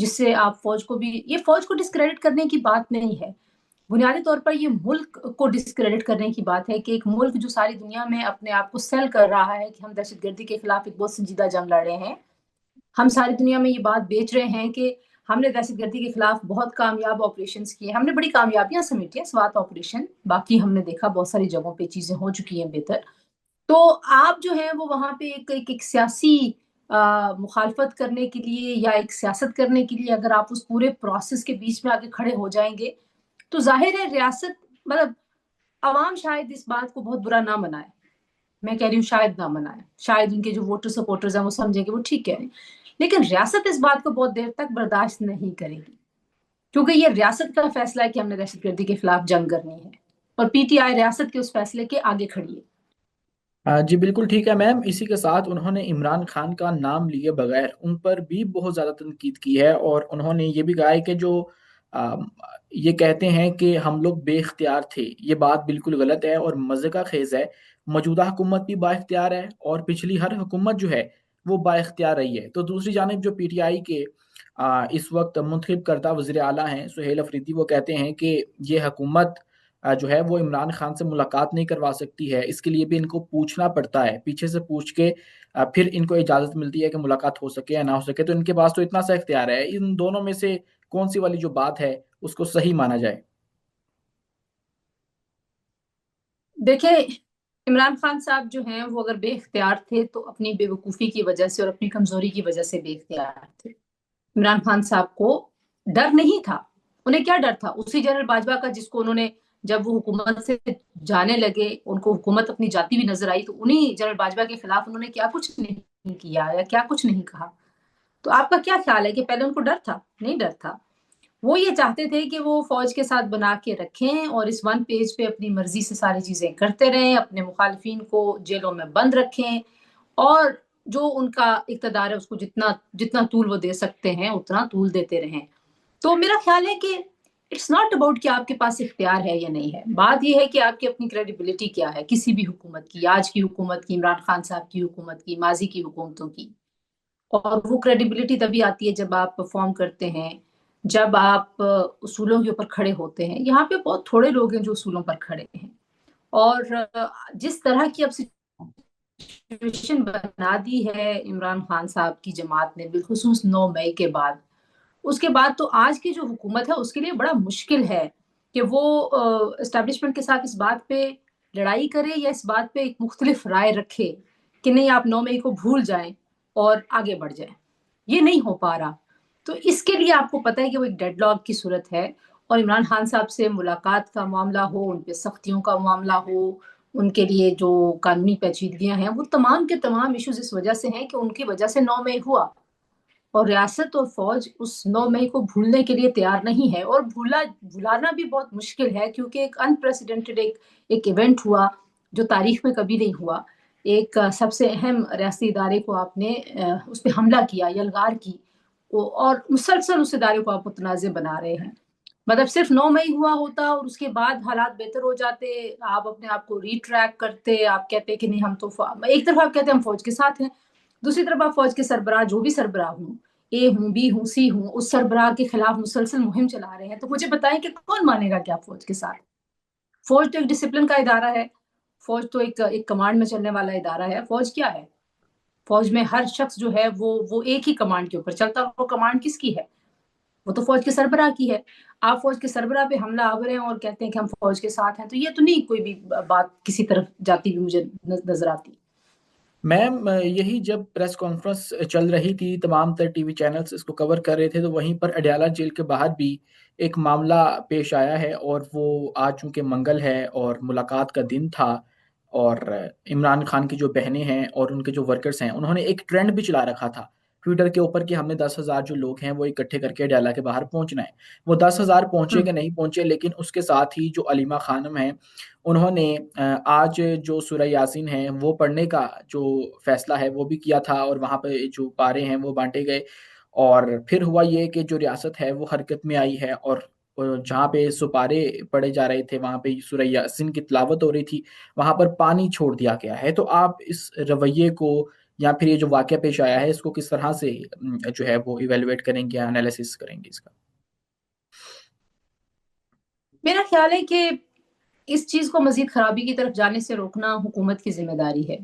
جس سے آپ فوج کو بھی، یہ فوج کو ڈسکریڈٹ کرنے کی بات نہیں ہے، بنیادی طور پر یہ ملک کو ڈسکریڈٹ کرنے کی بات ہے کہ ایک ملک جو ساری دنیا میں اپنے آپ کو سیل کر رہا ہے کہ ہم دہشت گردی کے خلاف ایک بہت سنجیدہ جنگ لڑ رہے ہیں، ہم ساری دنیا میں یہ بات بیچ رہے ہیں کہ ہم نے دہشت گردی کے خلاف بہت کامیاب آپریشنز کیے، ہم نے بڑی کامیابیاں سمیٹی ہیں سوات آپریشن، باقی ہم نے دیکھا بہت ساری جگہوں پہ چیزیں ہو چکی ہیں بہتر، تو آپ جو ہیں وہ وہاں پہ ایک سیاسی مخالفت کرنے کے لیے یا ایک سیاست کرنے کے لیے اگر آپ اس پورے پروسیس کے بیچ میں آگے کھڑے ہو جائیں گے تو ظاہر ہے ریاست، مطلب عوام شاید اس بات کو بہت برا نہ منائے، میں کہہ رہی ہوں شاید نہ منائے، شاید ان کے جو ووٹر سپورٹرز ہیں وہ سمجھیں کہ وہ ٹھیک کہہ رہے ہیں، لیکن ریاست اس بات کو بہت دیر تک برداشت نہیں کرے گی، کیونکہ یہ ریاست کا فیصلہ ہے کہ ہم نے دہشت گردی کے خلاف جنگ کرنی ہے، اور پی ٹی آئی ریاست کے اس فیصلے کے آگے کھڑی ہے۔ جی بالکل ٹھیک ہے میم، اسی کے ساتھ انہوں نے عمران خان کا نام لیے بغیر ان پر بھی بہت زیادہ تنقید کی ہے، اور انہوں نے یہ بھی کہا ہے کہ جو آم، یہ کہتے ہیں کہ ہم لوگ بے اختیار تھے، یہ بات بالکل غلط ہے اور مضحکہ خیز ہے۔ موجودہ حکومت بھی با اختیار ہے اور پچھلی ہر حکومت جو ہے وہ با اختیار رہی ہے۔ تو دوسری جانب جو پی ٹی آئی کے اس وقت منتخب کردہ وزیر اعلیٰ ہیں سہیل افریدی، وہ کہتے ہیں کہ یہ حکومت جو ہے وہ عمران خان سے ملاقات نہیں کروا سکتی ہے، اس کے لیے بھی ان کو پوچھنا پڑتا ہے، پیچھے سے پوچھ کے پھر ان کو اجازت ملتی ہے کہ ملاقات ہو سکے یا نہ ہو سکے۔ تو ان کے پاس تو اتنا سا اختیار ہے، ان دونوں میں سے کون سی والی جو بات ہے اس کو صحیح مانا جائے؟ دیکھیں، عمران خان صاحب جو ہیں وہ اگر بے اختیار تھے تو اپنی بے وقوفی کی وجہ سے اور اپنی کمزوری کی وجہ سے بے اختیار تھے۔ عمران خان صاحب کو ڈر نہیں تھا، انہیں کیا ڈر تھا؟ اسی جنرل باجوہ کا جس کو انہوں نے، جب وہ حکومت سے جانے لگے ان کو حکومت اپنی جاتی بھی نظر آئی تو انہی جنرل باجوہ کے خلاف انہوں نے کیا کچھ نہیں کیا یا کیا کچھ نہیں کہا، تو آپ کا کیا خیال ہے کہ پہلے ان کو ڈر تھا؟ نہیں ڈر تھا، وہ یہ چاہتے تھے کہ وہ فوج کے ساتھ بنا کے رکھیں اور اس ون پیج پہ اپنی مرضی سے ساری چیزیں کرتے رہیں، اپنے مخالفین کو جیلوں میں بند رکھیں، اور جو ان کا اقتدار ہے اس کو جتنا جتنا طول وہ دے سکتے ہیں اتنا طول دیتے رہیں۔ تو میرا خیال ہے کہ اٹس ناٹ اباؤٹ کہ آپ کے پاس اختیار ہے یا نہیں ہے، بات یہ ہے کہ آپ کی اپنی کریڈیبلٹی کیا ہے کسی بھی حکومت کی، آج کی حکومت کی، عمران خان صاحب کی حکومت کی، ماضی کی حکومتوں کی، اور وہ کریڈیبلٹی تبھی آتی ہے جب آپ پرفارم کرتے ہیں، جب آپ اصولوں کے اوپر کھڑے ہوتے ہیں۔ یہاں پہ بہت تھوڑے لوگ ہیں جو اصولوں پر کھڑے ہیں، اور جس طرح کی اب سچویشن بنا دی ہے عمران خان صاحب کی جماعت نے بالخصوص 9 مئی کے بعد، اس کے بعد تو آج کی جو حکومت ہے اس کے لیے بڑا مشکل ہے کہ وہ اسٹیبلشمنٹ کے ساتھ اس بات پہ لڑائی کرے یا اس بات پہ ایک مختلف رائے رکھے کہ نہیں آپ 9 مئی کو بھول جائیں اور آگے بڑھ جائیں، یہ نہیں ہو پا رہا۔ تو اس کے لیے آپ کو پتہ ہے کہ وہ ایک ڈیڈ لاک کی صورت ہے، اور عمران خان صاحب سے ملاقات کا معاملہ ہو، ان پہ سختیوں کا معاملہ ہو، ان کے لیے جو قانونی پیچیدگیاں ہیں، وہ تمام کے تمام ایشوز اس وجہ سے ہیں کہ ان کی وجہ سے 9 مئی ہوا، اور ریاست اور فوج اس 9 مئی کو بھولنے کے لیے تیار نہیں ہے، اور بھلانا بھی بہت مشکل ہے کیونکہ ایک انپریسیڈنٹڈ ایک ایونٹ ہوا جو تاریخ میں کبھی نہیں ہوا، ایک سب سے اہم ریاستی ادارے کو آپ نے اس پہ حملہ کیا، یلغار کی، اور مسلسل اس ادارے کو آپ متنازع بنا رہے ہیں۔ مطلب صرف 9 مئی ہوا ہوتا اور اس کے بعد حالات بہتر ہو جاتے، آپ اپنے آپ کو ری ٹریک کرتے، آپ کہتے کہ نہیں ہم تو ایک طرف آپ کہتے ہیں ہم فوج کے ساتھ ہیں، دوسری طرف آپ فوج کے سربراہ جو بھی سربراہ ہوں، اے ہوں، بی ہوں، سی ہوں، اس سربراہ کے خلاف مسلسل مہم چلا رہے ہیں، تو مجھے بتائیں کہ کون مانے گا کہ آپ فوج کے ساتھ؟ فوج تو ایک ڈسپلن کا ادارہ ہے، فوج تو ایک کمانڈ میں چلنے والا ادارہ ہے، فوج کیا ہے؟ فوج میں ہر شخص جو ہے وہ ایک ہی کمانڈ کے اوپر چلتا، وہ کمانڈ کس کی ہے؟ وہ تو فوج کے سربراہ کی ہے۔ آپ فوج کے سربراہ پہ حملہ آور ہیں اور کہتے ہیں کہ ہم فوج کے ساتھ ہیں، تو یہ تو نہیں کوئی بھی بات کسی طرف جاتی ہوئی مجھے نظر آتی۔ میم یہی جب پریس کانفرنس چل رہی تھی، تمام تر ٹی وی چینلز اس کو کور کر رہے تھے، تو وہیں پر اڈیالہ جیل کے باہر بھی ایک معاملہ پیش آیا ہے، اور وہ آج چونکہ منگل ہے اور ملاقات کا دن تھا، اور عمران خان کی جو بہنیں ہیں اور ان کے جو ورکرز ہیں انہوں نے ایک ٹرینڈ بھی چلا رکھا تھا ٹویٹر کے اوپر کہ ہم نے 10,000 جو لوگ ہیں وہ اکٹھے کر کے اڈیالہ کے باہر پہنچنا ہے۔ وہ 10,000 پہنچے کہ نہیں پہنچے، لیکن اس کے ساتھ ہی جو علیمہ خانم ہیں انہوں نے آج جو سورہ یاسین ہے وہ پڑھنے کا جو فیصلہ ہے وہ بھی کیا تھا، اور وہاں پہ جو پارے ہیں وہ بانٹے گئے، اور پھر ہوا یہ کہ جو ریاست ہے وہ حرکت میں آئی ہے، اور جہاں پہ سپارے پڑے جا رہے تھے وہاں پہ سورہ یاسین کی تلاوت ہو رہی تھی، وہاں پر پانی چھوڑ دیا گیا ہے۔ تو آپ اس رویے کو یا پھر یہ جو واقعہ پیش آیا ہے اس کو کس طرح سے جو ہے وہ ایویلویٹ کریں گے یا انالیسس کریں گے اس کا؟ میرا خیال ہے کہ اس چیز کو مزید خرابی کی طرف جانے سے روکنا حکومت کی ذمہ داری ہے،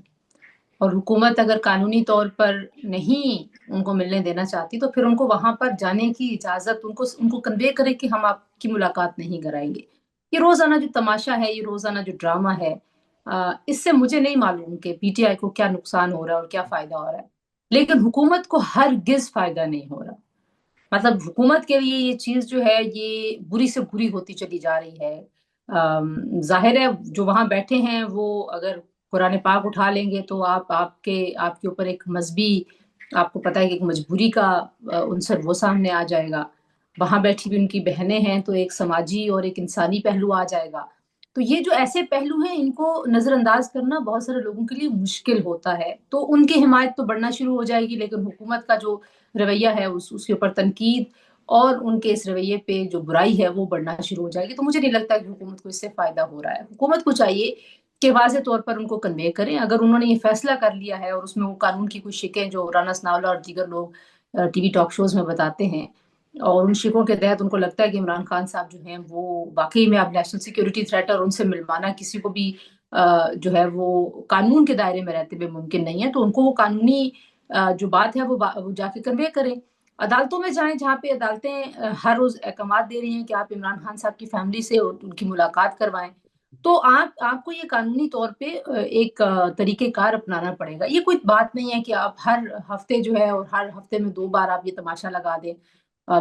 اور حکومت اگر قانونی طور پر نہیں ان کو ملنے دینا چاہتی تو پھر ان کو وہاں پر جانے کی اجازت ان کو کنوے کرے کہ ہم آپ کی ملاقات نہیں کرائیں گے۔ یہ روزانہ جو تماشا ہے، یہ روزانہ جو ڈرامہ ہے، اس سے مجھے نہیں معلوم کہ پی ٹی آئی کو کیا نقصان ہو رہا ہے اور کیا فائدہ ہو رہا ہے، لیکن حکومت کو ہرگز فائدہ نہیں ہو رہا۔ مطلب حکومت کے لیے یہ چیز جو ہے یہ بری سے بری ہوتی چلی جا رہی ہے۔ ظاہر ہے جو وہاں بیٹھے ہیں وہ اگر قرآن پاک اٹھا لیں گے تو آپ کے اوپر ایک مذہبی، آپ کو پتہ ہے کہ ایک مجبوری کا عنصر وہ سامنے آ جائے گا۔ وہاں بیٹھی بھی ان کی بہنیں ہیں تو ایک سماجی اور ایک انسانی پہلو آ جائے گا۔ تو یہ جو ایسے پہلو ہیں ان کو نظر انداز کرنا بہت سارے لوگوں کے لیے مشکل ہوتا ہے، تو ان کی حمایت تو بڑھنا شروع ہو جائے گی، لیکن حکومت کا جو رویہ ہے اس کے اوپر تنقید اور ان کے اس رویے پہ جو برائی ہے وہ بڑھنا شروع ہو جائے گی۔ تو مجھے نہیں لگتا کہ حکومت کو اس سے فائدہ ہو رہا ہے۔ حکومت کو چاہیے کہ واضح طور پر ان کو کنوے کریں، اگر انہوں نے یہ فیصلہ کر لیا ہے اور اس میں وہ قانون کی کچھ شکیں جو رانا ثناءاللہ اور دیگر لوگ ٹی وی ٹاک شوز میں بتاتے ہیں، اور ان شکوں کے تحت ان کو لگتا ہے کہ عمران خان صاحب جو ہیں وہ واقعی میں اب نیشنل سیکیورٹی تھریٹ اور ان سے ملوانا کسی کو بھی جو ہے وہ قانون کے دائرے میں رہتے ہوئے ممکن نہیں ہے، تو ان کو وہ قانونی جو بات ہے وہ جا کے کنوے کریں، عدالتوں میں جائیں جہاں پہ عدالتیں ہر روز احکامات دے رہی ہیں کہ آپ عمران خان صاحب کی فیملی سے ان کی ملاقات کروائیں، تو آپ کو یہ قانونی طور پہ ایک طریقہ کار اپنانا پڑے گا۔ یہ کوئی بات نہیں ہے کہ آپ ہر ہفتے جو ہے اور ہر ہفتے میں 2 بار آپ یہ تماشا لگا دیں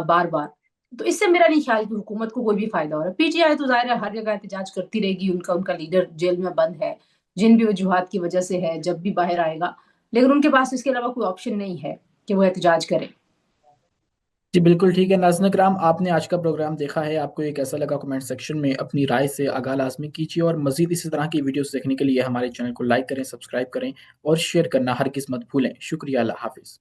بار بار، تو اس سے میرا نہیں خیال کہ حکومت کو کوئی بھی فائدہ ہو رہا ہے۔ پی ٹی آئی تو ظاہر ہے ہر جگہ احتجاج کرتی رہے گی، ان کا لیڈر جیل میں بند ہے جن بھی وجوہات کی وجہ سے ہے، جب بھی باہر آئے گا، لیکن ان کے پاس اس کے علاوہ کوئی آپشن نہیں ہے کہ وہ احتجاج کرے۔ جی بالکل ٹھیک ہے ناظرین کرام، آپ نے آج کا پروگرام دیکھا ہے، آپ کو یہ کیسا لگا کمنٹ سیکشن میں اپنی رائے سے آگاہ لازمی کیجیے، اور مزید اسی طرح کی ویڈیوز دیکھنے کے لیے ہمارے چینل کو لائک کریں، سبسکرائب کریں اور شیئر کرنا ہرگز مت بھولیں۔ شکریہ، اللہ حافظ۔